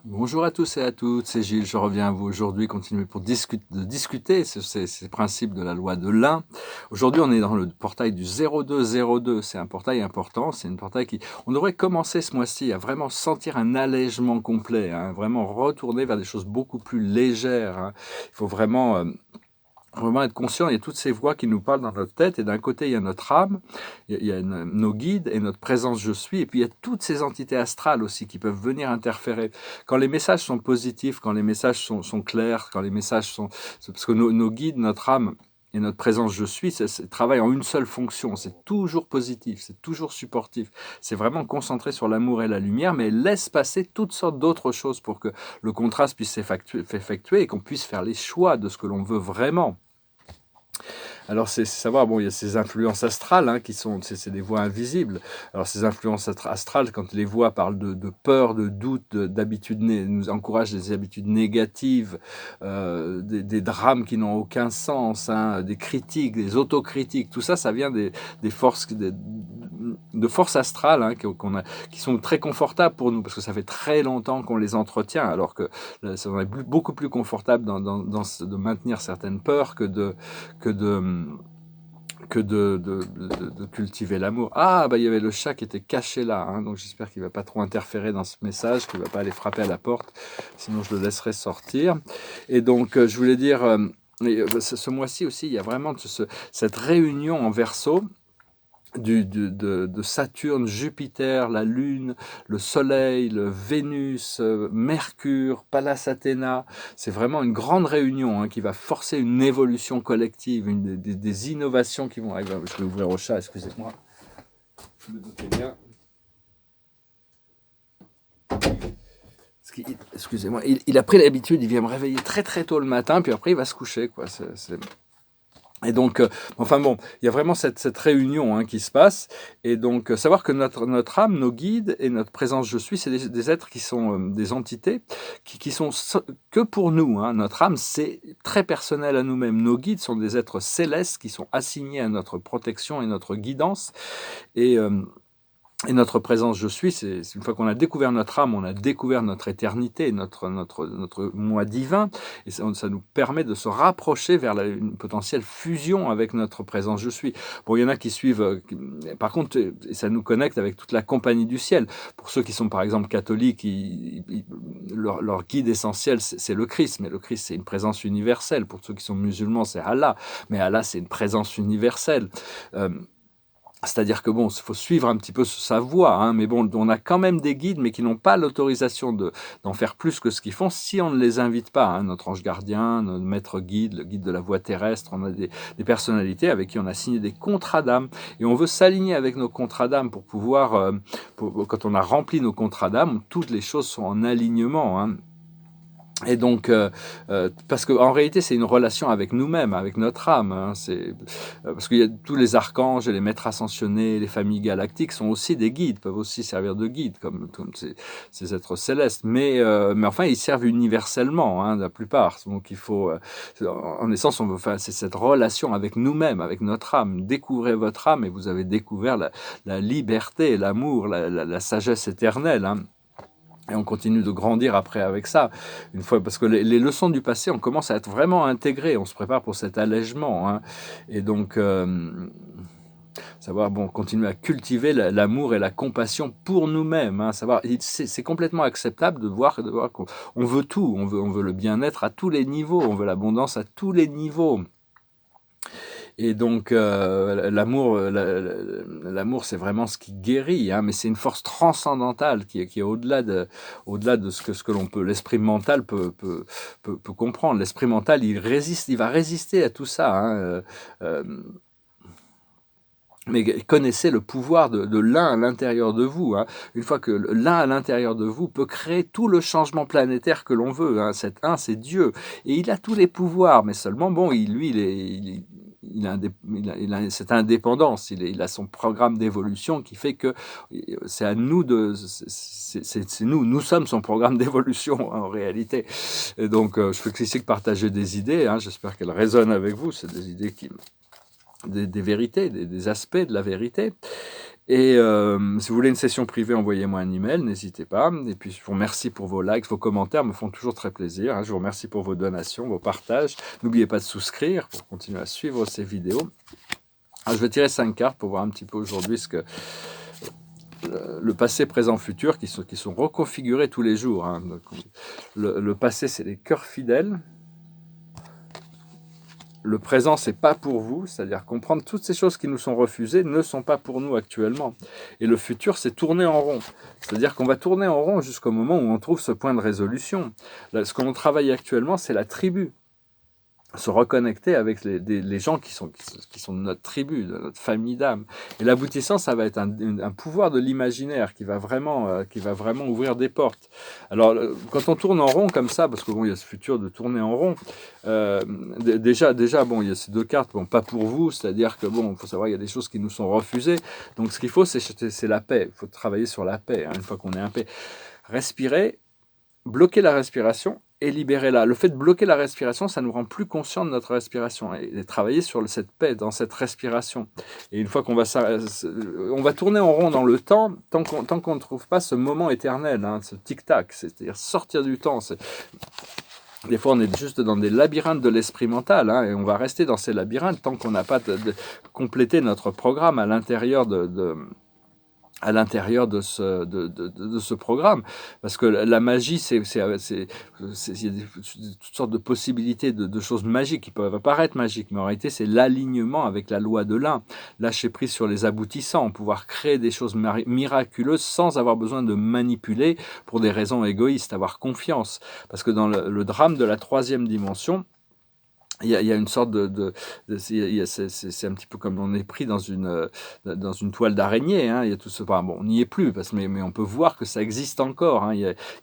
Bonjour à tous et à toutes, c'est Gilles, je reviens à vous aujourd'hui, continuer pour discuter ces principes de la loi de l'un. Aujourd'hui, on est dans le portail du 0202, c'est un portail important, c'est un portail qui... On devrait commencer ce mois-ci à vraiment sentir un allègement complet, hein, vraiment retourner vers des choses beaucoup plus légères. Hein. Il faut vraiment être conscient, il y a toutes ces voix qui nous parlent dans notre tête, et d'un côté, il y a notre âme, il y a nos guides et notre présence je suis, et puis il y a toutes ces entités astrales aussi qui peuvent venir interférer. Quand les messages sont positifs, quand les messages sont clairs, quand les messages sont... Parce que nos guides, notre âme et notre présence je suis, ça travaille en une seule fonction, c'est toujours positif, c'est toujours supportif, c'est vraiment concentré sur l'amour et la lumière, mais laisse passer toutes sortes d'autres choses pour que le contraste puisse s'effectuer et qu'on puisse faire les choix de ce que l'on veut vraiment. Alors, c'est savoir, bon, il y a ces influences astrales, hein, qui sont, c'est des voix invisibles. Alors, ces influences astrales, quand les voix parlent de peur, de doute, d'habitudes, nous encouragent des habitudes négatives, des drames qui n'ont aucun sens, hein, des critiques, des autocritiques, tout ça, ça vient des forces, de forces astrales, hein, qui sont très confortables pour nous, parce que ça fait très longtemps qu'on les entretient, alors que ça est beaucoup plus confortable de maintenir certaines peurs que de cultiver l'amour. Ah, bah il y avait le chat qui était caché là, hein, donc j'espère qu'il ne va pas trop interférer dans ce message, qu'il ne va pas aller frapper à la porte, sinon je le laisserai sortir. Et donc, je voulais dire, ce mois-ci aussi, il y a vraiment cette réunion en Verseau, de Saturne, Jupiter, la Lune, le Soleil, le Vénus, Mercure, Pallas Athéna. C'est vraiment une grande réunion, hein, qui va forcer une évolution collective, des innovations qui vont arriver. Je vais ouvrir au chat, excusez-moi. Je me doutais bien. Excusez-moi, il a pris l'habitude, il vient me réveiller très très tôt le matin, puis après il va se coucher, quoi. Et donc, enfin bon, il y a vraiment cette réunion, hein, qui se passe. Et donc, savoir que notre âme, nos guides et notre présence je suis, c'est des êtres qui sont des entités qui sont que pour nous. Hein. Notre âme, c'est très personnel à nous-mêmes. Nos guides sont des êtres célestes qui sont assignés à notre protection et notre guidance. Et notre présence je suis, c'est une fois qu'on a découvert notre âme, on a découvert notre éternité, notre moi divin, et ça nous permet de se rapprocher vers une potentielle fusion avec notre présence je suis. Bon, il y en a qui suivent, par contre, ça nous connecte avec toute la compagnie du ciel. Pour ceux qui sont par exemple catholiques, leur guide essentiel, c'est le Christ, mais le Christ c'est une présence universelle. Pour ceux qui sont musulmans, c'est Allah, mais Allah c'est une présence universelle. C'est-à-dire que bon, il faut suivre un petit peu sa voie, hein, mais bon, on a quand même des guides, mais qui n'ont pas l'autorisation d'en faire plus que ce qu'ils font si on ne les invite pas. Hein. Notre ange gardien, notre maître guide, le guide de la voie terrestre, on a des personnalités avec qui on a signé des contrats d'âme, et on veut s'aligner avec nos contrats d'âme pour pouvoir, quand on a rempli nos contrats d'âme, toutes les choses sont en alignement. Hein. Et donc, parce qu'en réalité, c'est une relation avec nous-mêmes, avec notre âme. Hein, parce qu'il y a tous les archanges et les maîtres ascensionnés, les familles galactiques sont aussi des guides, peuvent aussi servir de guides, comme ces êtres célestes. Mais enfin, ils servent universellement, hein, la plupart. Donc, il faut, en essence, on veut faire, c'est cette relation avec nous-mêmes, avec notre âme. Découvrez votre âme et vous avez découvert la liberté, l'amour, la sagesse éternelle. Hein. Et on continue de grandir après avec ça, une fois, parce que les leçons du passé, on commence à être vraiment intégrées, on se prépare pour cet allègement. Hein. Et donc, savoir, bon, continuer à cultiver l'amour et la compassion pour nous-mêmes. Hein, savoir, c'est complètement acceptable de voir qu'on veut tout, on veut le bien-être à tous les niveaux, on veut l'abondance à tous les niveaux. Et donc, l'amour, c'est vraiment ce qui guérit, hein, mais c'est une force transcendantale qui est au-delà de ce que l'on peut, l'esprit mental peut comprendre. L'esprit mental, il va résister à tout ça. Hein, mais connaissez le pouvoir de l'un à l'intérieur de vous. Hein. Une fois que l'un à l'intérieur de vous peut créer tout le changement planétaire que l'on veut. Hein. Cet un, c'est Dieu. Et il a tous les pouvoirs, mais seulement, bon, il a cette indépendance, il a son programme d'évolution qui fait que c'est à nous c'est nous sommes son programme d'évolution en réalité. Et donc, je fais ici que partager des idées, hein, j'espère qu'elles résonnent avec vous, c'est des idées des vérités, des aspects de la vérité. Et si vous voulez une session privée, envoyez-moi un email, n'hésitez pas. Et puis, je vous remercie pour vos likes, vos commentaires me font toujours très plaisir. Je vous remercie pour vos donations, vos partages. N'oubliez pas de souscrire pour continuer à suivre ces vidéos. Alors, je vais tirer 5 cartes pour voir un petit peu aujourd'hui ce que le passé, présent, futur qui sont reconfigurés tous les jours. Donc, le passé, c'est les cœurs fidèles. Le présent, c'est pas pour vous, c'est-à-dire comprendre toutes ces choses qui nous sont refusées ne sont pas pour nous actuellement. Et le futur, c'est tourner en rond. C'est-à-dire qu'on va tourner en rond jusqu'au moment où on trouve ce point de résolution. Là, ce qu'on travaille actuellement, c'est la tribu. Se reconnecter avec les gens qui sont de notre tribu, de notre famille d'âme. Et l'aboutissant, ça va être un pouvoir de l'imaginaire qui va vraiment ouvrir des portes. Alors, quand on tourne en rond comme ça, parce que bon, il y a ce futur de tourner en rond, déjà, bon, il y a ces deux cartes, bon, pas pour vous, c'est-à-dire que bon, il faut savoir, il y a des choses qui nous sont refusées. Donc, ce qu'il faut, c'est la paix. Il faut travailler sur la paix, une fois qu'on est en paix. Respirer, bloquer la respiration et libérer-la. Le fait de bloquer la respiration, ça nous rend plus conscients de notre respiration et travailler sur cette paix, dans cette respiration. Et une fois qu'on va on va tourner en rond dans le temps, tant qu'on ne trouve pas ce moment éternel, ce tic-tac, c'est-à-dire sortir du temps. Des fois, on est juste dans des labyrinthes de l'esprit mental, et on va rester dans ces labyrinthes tant qu'on n'a pas complété notre programme à l'intérieur de ce programme, parce que la magie, il y a toutes sortes de possibilités de choses magiques qui peuvent apparaître magiques, mais en réalité, c'est l'alignement avec la loi de l'un, lâcher prise sur les aboutissants, pouvoir créer des choses miraculeuses sans avoir besoin de manipuler pour des raisons égoïstes, avoir confiance, parce que dans le drame de la troisième dimension, il y a une sorte c'est un petit peu comme on est pris dans une toile d'araignée. Il y a tout ce, bon, on n'y est plus, mais on peut voir que ça existe encore.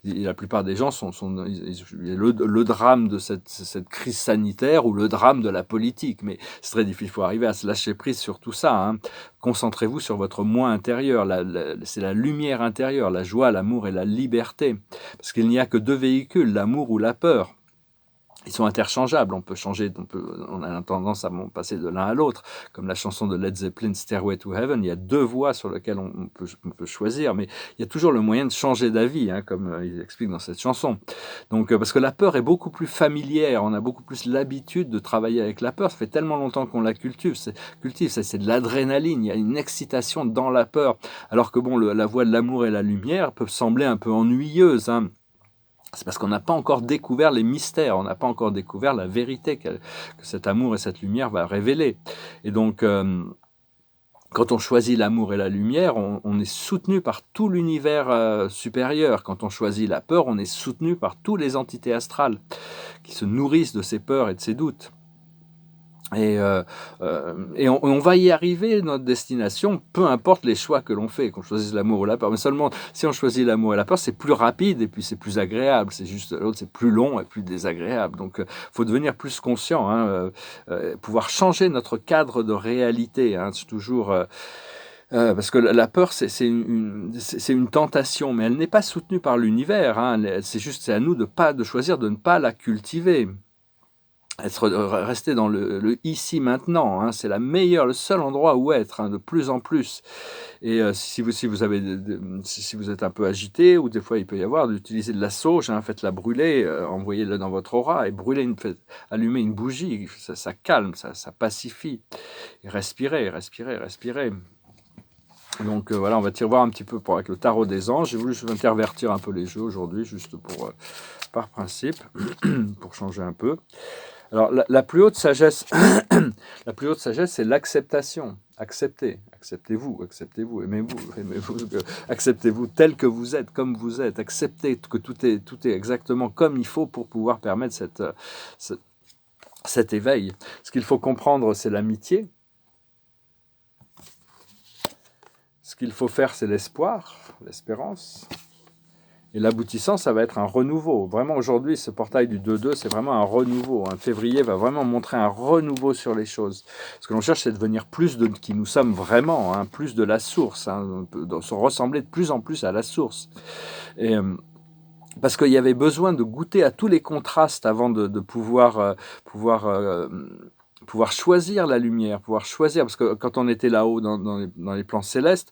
La plupart des gens il y a le drame de cette crise sanitaire ou le drame de la politique. Mais c'est très difficile. Il faut arriver à se lâcher prise sur tout ça. Concentrez-vous sur votre moi intérieur. C'est la lumière intérieure, la joie, l'amour et la liberté. Parce qu'il n'y a que deux véhicules, l'amour ou la peur. Ils sont interchangeables, on peut changer, on a tendance à passer de l'un à l'autre, comme la chanson de Led Zeppelin, Stairway to Heaven, il y a deux voies sur lesquelles on peut choisir, mais il y a toujours le moyen de changer d'avis, comme il explique dans cette chanson. Donc, parce que la peur est beaucoup plus familière, on a beaucoup plus l'habitude de travailler avec la peur, ça fait tellement longtemps qu'on la cultive, c'est de l'adrénaline, il y a une excitation dans la peur, alors que bon, la voie de l'amour et la lumière peuvent sembler un peu ennuyeuses, C'est parce qu'on n'a pas encore découvert les mystères, on n'a pas encore découvert la vérité que cet amour et cette lumière va révéler. Et donc, quand on choisit l'amour et la lumière, on est soutenu par tout l'univers supérieur. Quand on choisit la peur, on est soutenu par toutes les entités astrales qui se nourrissent de ses peurs et de ses doutes. Et on va y arriver, notre destination, peu importe les choix que l'on fait, qu'on choisisse l'amour ou la peur. Mais seulement, si on choisit l'amour et la peur, c'est plus rapide et puis c'est plus agréable. C'est juste l'autre, c'est plus long et plus désagréable. Donc, faut devenir plus conscient, pouvoir changer notre cadre de réalité. C'est toujours... parce que la peur, c'est une tentation, mais elle n'est pas soutenue par l'univers. C'est à nous de choisir de ne pas la cultiver. Rester dans le ici maintenant, c'est le seul endroit où être, de plus en plus. Et si vous êtes un peu agité, ou des fois il peut y avoir d'utiliser de la sauge, faites-la brûler, envoyez-la dans votre aura et allumez une bougie, ça calme, ça pacifie. Et respirez. Donc voilà, on va voir un petit peu avec le tarot des anges. J'ai voulu intervertir un peu les jeux aujourd'hui, juste par principe, pour changer un peu. Alors, la plus haute sagesse, c'est l'acceptation. Acceptez-vous, aimez-vous, acceptez-vous tel que vous êtes, comme vous êtes. Acceptez que tout est exactement comme il faut pour pouvoir permettre cet éveil. Ce qu'il faut comprendre, c'est l'amitié. Ce qu'il faut faire, c'est l'espoir, l'espérance. Et l'aboutissant, ça va être un renouveau. Vraiment, aujourd'hui, ce portail du 2-2, c'est vraiment un renouveau. Février va vraiment montrer un renouveau sur les choses. Ce que l'on cherche, c'est de devenir plus de qui nous sommes vraiment, plus de la source, de se ressembler de plus en plus à la source. Et parce qu'il y avait besoin de goûter à tous les contrastes avant de pouvoir pouvoir choisir la lumière, pouvoir choisir, parce que quand on était là-haut dans les plans célestes,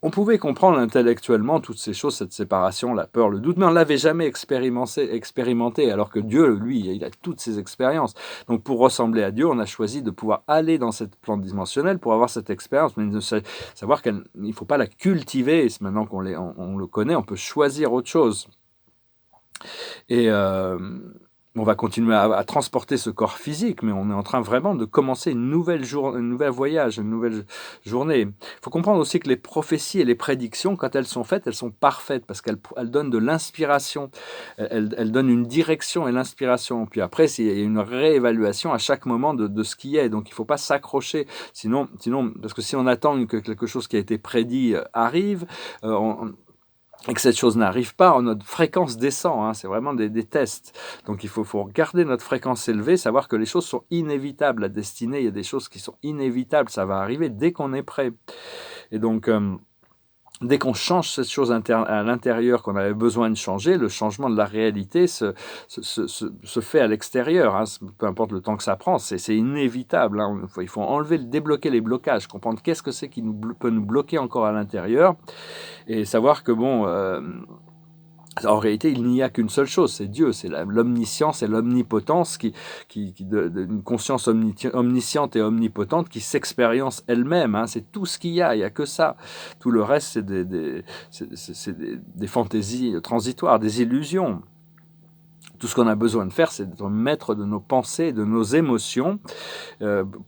on pouvait comprendre intellectuellement toutes ces choses, cette séparation, la peur, le doute, mais on ne l'avait jamais expérimenté, alors que Dieu, lui, il a toutes ces expériences. Donc pour ressembler à Dieu, on a choisi de pouvoir aller dans cette plan dimensionnel pour avoir cette expérience, mais de savoir qu'il ne faut pas la cultiver. Maintenant qu'on on le connaît, on peut choisir autre chose. Et on va continuer à transporter ce corps physique, mais on est en train vraiment de commencer un nouvel voyage, une nouvelle journée. Il faut comprendre aussi que les prophéties et les prédictions, quand elles sont faites, elles sont parfaites parce qu'elles donnent de l'inspiration, elles donnent une direction et l'inspiration. Puis après, il y a une réévaluation à chaque moment de ce qui est. Donc il ne faut pas s'accrocher, sinon, parce que si on attend que quelque chose qui a été prédit arrive, et que cette chose n'arrive pas, notre fréquence descend, hein, c'est vraiment des tests. Donc il faut garder notre fréquence élevée, savoir que les choses sont inévitables. La destinée, il y a des choses qui sont inévitables, ça va arriver dès qu'on est prêt. Et donc, dès qu'on change cette chose à l'intérieur qu'on avait besoin de changer, le changement de la réalité se fait à l'extérieur. Hein, peu importe le temps que ça prend, c'est inévitable. Hein, il faut débloquer les blocages, comprendre qu'est-ce que c'est qui peut nous bloquer encore à l'intérieur, et savoir que en réalité, il n'y a qu'une seule chose, c'est Dieu, c'est l'omniscience et l'omnipotence, une conscience omnisciente et omnipotente qui s'expérience elle-même. Hein, c'est tout ce qu'il y a que ça. Tout le reste, c'est des fantaisies transitoires, des illusions. Tout ce qu'on a besoin de faire, c'est d'être maître de nos pensées, de nos émotions,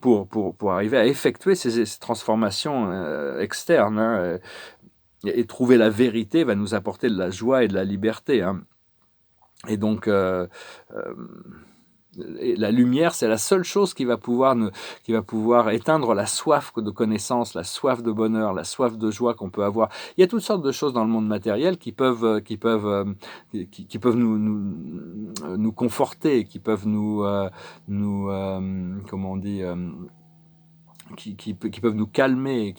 pour arriver à effectuer ces transformations externes. Hein, et trouver la vérité va nous apporter de la joie et de la liberté. Hein. Et donc, la lumière, c'est la seule chose qui va pouvoir éteindre la soif de connaissance, la soif de bonheur, la soif de joie qu'on peut avoir. Il y a toutes sortes de choses dans le monde matériel qui peuvent nous conforter, qui peuvent comment on dit, qui peuvent nous calmer,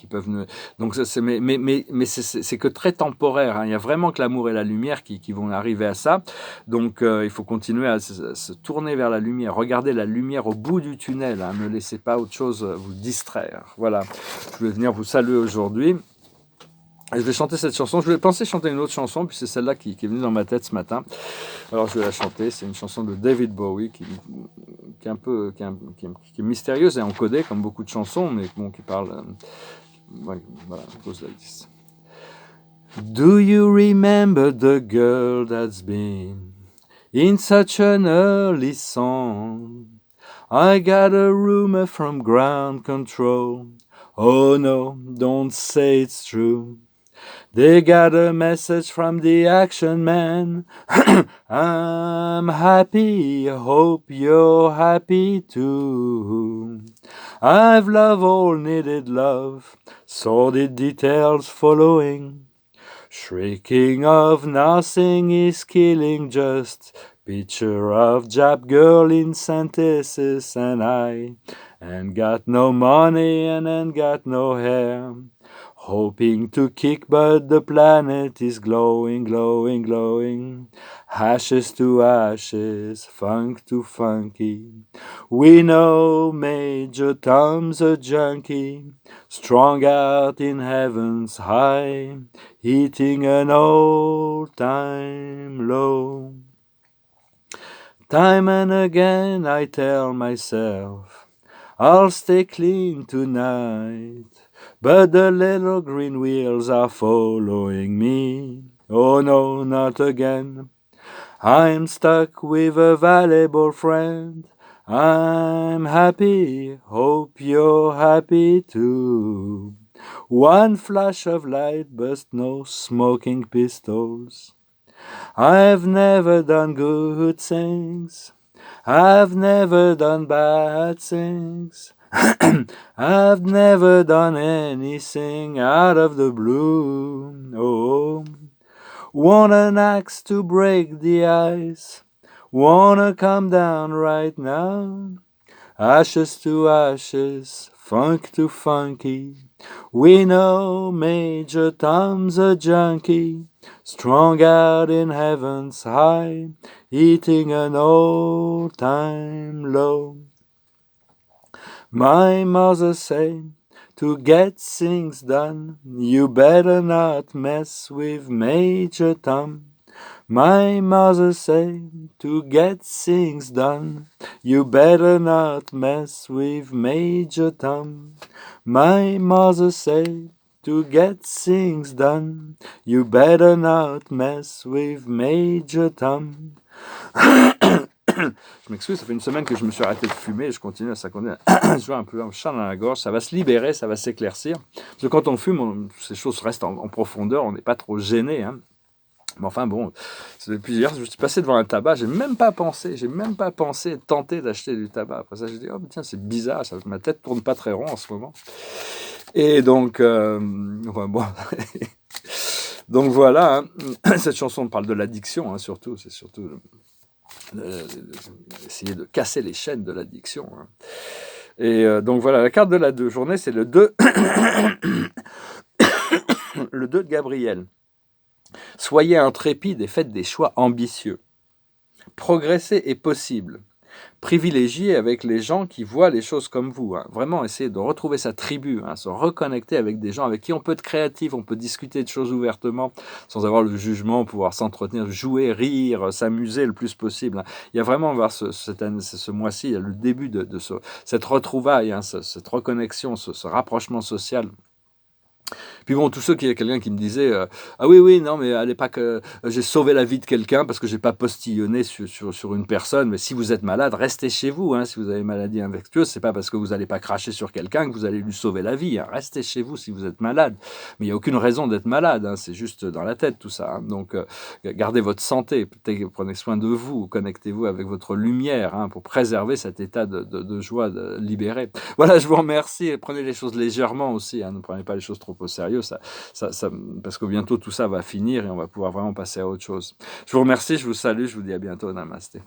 donc mais c'est que très temporaire. Hein. Il y a vraiment que l'amour et la lumière qui vont arriver à ça. Donc il faut continuer à se tourner vers la lumière, regarder la lumière au bout du tunnel. Hein. Ne laissez pas autre chose vous distraire. Voilà, je voulais venir vous saluer aujourd'hui. Et je vais chanter cette chanson. Je voulais penser chanter une autre chanson, puis c'est celle-là qui est venue dans ma tête ce matin. Alors je vais la chanter. C'est une chanson de David Bowie qui est mystérieuse et encodée comme beaucoup de chansons, mais qui parle. Voilà, goes like this. Do you remember the girl that's been in such an early song? I got a rumor from ground control. Oh no, don't say it's true. They got a message from the action man. I'm happy, hope you're happy too. I've loved all needed love, sordid details following. Shrieking of nothing is killing just. Picture of Jap girl in synthesis and I ain't got no money and ain't got no hair. Hoping to kick, but the planet is glowing, glowing, glowing. Ashes to ashes, funk to funky. We know Major Tom's a junkie, strung out in heaven's high, hitting an old-time low. Time and again I tell myself, I'll stay clean tonight. But the little green wheels are following me. Oh no, not again. I'm stuck with a valuable friend. I'm happy, hope you're happy too. One flash of light, but no smoking pistols. I've never done good things. I've never done bad things. I've never done anything out of the blue. Oh, want an axe to break the ice. Wanna come down right now. Ashes to ashes, funk to funky. We know Major Tom's a junkie, strung out in heaven's high, eating an old-time low. My mother said, to get things done, you better not mess with Major Tom. My mother said, to get things done, you better not mess with Major Tom. My mother said, to get things done, you better not mess with Major Tom. Je m'excuse, ça fait une semaine que je me suis arrêté de fumer et je continue à s'accorder. Je vois un peu un chat dans la gorge, ça va se libérer, ça va s'éclaircir. Parce que quand on fume, ces choses restent en profondeur, on n'est pas trop gêné. Hein. Mais enfin bon, depuis hier, je suis passé devant un tabac, j'ai même pas pensé tenter d'acheter du tabac. Après ça, j'ai dit, oh tiens, c'est bizarre, ça, ma tête tourne pas très rond en ce moment. Et donc, enfin bon. Donc voilà, hein. Cette chanson parle de l'addiction, hein, surtout, c'est surtout essayer de casser les chaînes de l'addiction. Hein. Et donc voilà, la carte de la journée, c'est le 2, le 2 de Gabriel. Soyez intrépide et faites des choix ambitieux. Progresser est possible. Privilégiez avec les gens qui voient les choses comme vous. Hein. Vraiment, essayer de retrouver sa tribu, hein, se reconnecter avec des gens avec qui on peut être créatif, on peut discuter de choses ouvertement, sans avoir le jugement, pouvoir s'entretenir, jouer, rire, s'amuser le plus possible. Hein. Il y a vraiment, voir ce mois-ci, le début de cette retrouvaille, hein, cette reconnexion, ce rapprochement social. Puis bon, tous ceux qui, il y a quelqu'un qui me disait ah oui, non, mais à l'époque, j'ai sauvé la vie de quelqu'un parce que j'ai pas postillonné sur une personne. Mais si vous êtes malade, restez chez vous. Hein, si vous avez une maladie infectieuse, c'est pas parce que vous n'allez pas cracher sur quelqu'un que vous allez lui sauver la vie. Hein. Restez chez vous si vous êtes malade. Mais il n'y a aucune raison d'être malade. Hein, c'est juste dans la tête tout ça. Hein. Donc, gardez votre santé. Prenez soin de vous. Connectez-vous avec votre lumière hein, pour préserver cet état de joie libéré. Voilà, je vous remercie. Prenez les choses légèrement aussi. Hein, ne prenez pas les choses trop au sérieux, parce que bientôt tout ça va finir et on va pouvoir vraiment passer à autre chose. Je vous remercie, je vous salue, je vous dis à bientôt, namasté.